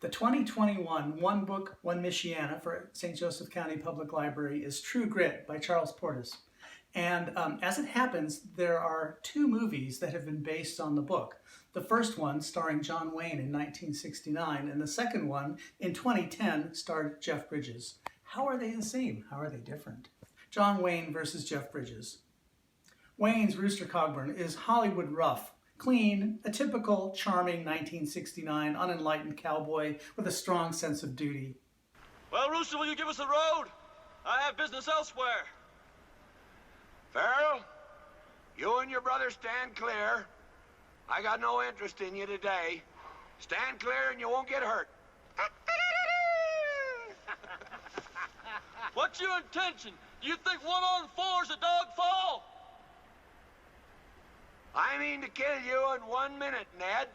The 2021 One Book, One Michiana for St. Joseph County Public Library is True Grit by Charles Portis. And as it happens, there are two movies that have been based on the book. The first one starring John Wayne in 1969, and the second one in 2010 starred Jeff Bridges. How are they the same? How are they different? John Wayne versus Jeff Bridges. Wayne's Rooster Cogburn is Hollywood rough, clean, a typical charming 1969 unenlightened cowboy with a strong sense of duty. Well, Rooster, will you give us the road? I have business elsewhere. Farrell, you and your brother stand clear. I got no interest in you today. Stand clear and you won't get hurt. What's your intention? Do you think 1 on 4's a dog fall? I mean to kill you in 1 minute, Ned.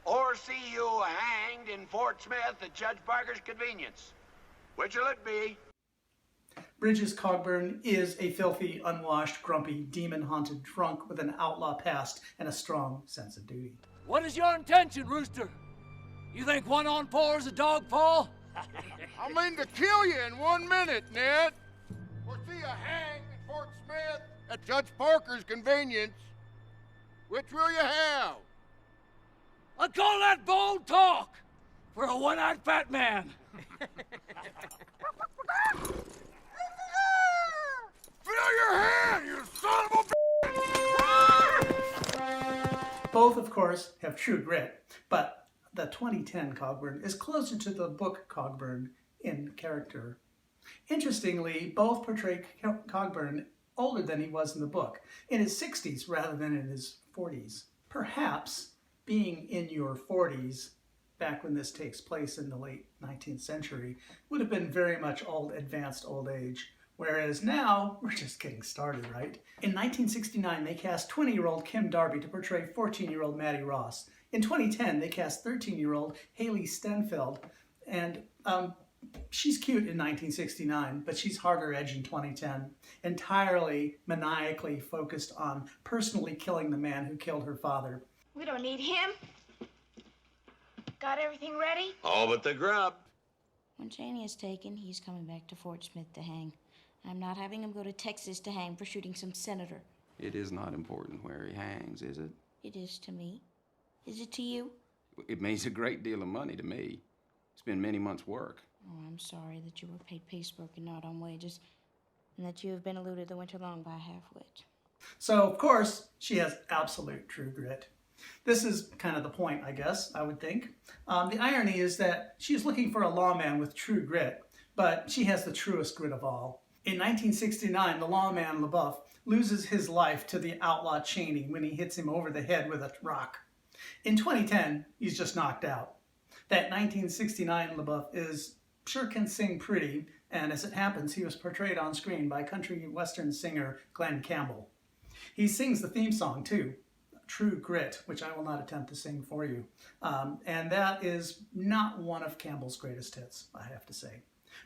Or see you hanged in Fort Smith at Judge Parker's convenience. Which'll it be? Bridges Cogburn is a filthy, unwashed, grumpy, demon-haunted drunk with an outlaw past and a strong sense of duty. What is your intention, Rooster? You think 1 on 4's a dog fall? I mean to kill you in 1 minute, Ned. Or see you hanged in Fort Smith at Judge Parker's convenience. Which will you have? I call that bold talk for a one-eyed fat man. Fill your hand, you son of a Both, of course, have true grit, but the 2010 Cogburn is closer to the book Cogburn in character. Interestingly, both portray Cogburn older than he was in the book, in his 60s rather than in his 40s. Perhaps being in your 40s, back when this takes place in the late 19th century, would have been very much advanced old age. Whereas now, we're just getting started, right? In 1969, they cast 20-year-old Kim Darby to portray 14-year-old Maddie Ross. In 2010, they cast 13-year-old Haley Stenfeld, and she's cute in 1969, but she's harder edge in 2010, entirely maniacally focused on personally killing the man who killed her father. We don't need him. Got everything ready? All but the grub. When Cheney is taken, he's coming back to Fort Smith to hang. I'm not having him go to Texas to hang for shooting some senator. It is not important where he hangs, is it? It is to me. Is it to you? It means a great deal of money to me. It's been many months' work. Oh, I'm sorry that you were paid piecework and not on wages, and that you have been eluded the winter long by a half-wit. So, of course, she has absolute true grit. This is kind of the point, I guess, I would think. The irony is that she's looking for a lawman with true grit, but she has the truest grit of all. In 1969, the lawman LaBeouf loses his life to the outlaw Cheney when he hits him over the head with a rock. In 2010, he's just knocked out. That 1969 LaBeouf sure can sing pretty, and as it happens, he was portrayed on screen by country western singer Glen Campbell. He sings the theme song, too, True Grit, which I will not attempt to sing for you. And that is not one of Campbell's greatest hits, I have to say.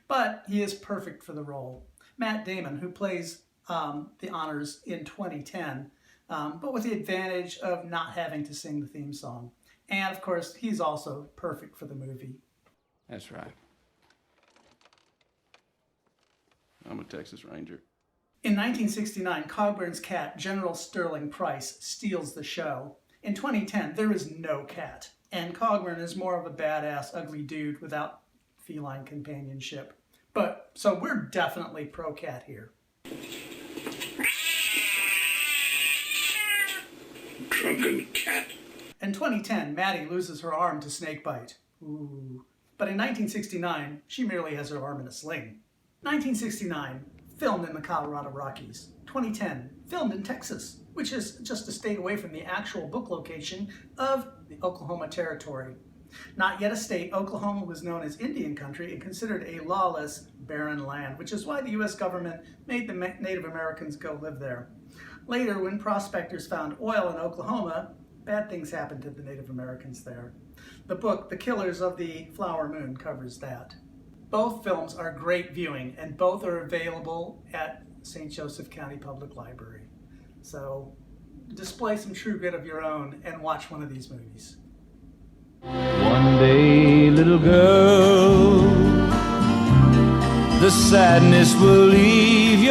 But he is perfect for the role. Matt Damon, who plays the honors in 2010, but with the advantage of not having to sing the theme song. And, of course, he's also perfect for the movie. That's right. I'm a Texas Ranger. In 1969, Cogburn's cat, General Sterling Price, steals the show. In 2010, there is no cat, and Cogburn is more of a badass, ugly dude without feline companionship. So we're definitely pro-cat here. Drunken cat. In 2010, Maddie loses her arm to snakebite. Ooh. But in 1969, she merely has her arm in a sling. 1969, filmed in the Colorado Rockies. 2010, filmed in Texas, which is just a state away from the actual book location of the Oklahoma Territory. Not yet a state, Oklahoma was known as Indian country and considered a lawless, barren land, which is why the U.S. government made the Native Americans go live there. Later, when prospectors found oil in Oklahoma, bad things happened to the Native Americans there. The book, The Killers of the Flower Moon, covers that. Both films are great viewing, and both are available at St. Joseph County Public Library. So display some true grit of your own and watch one of these movies. One day little girl. The sadness will leave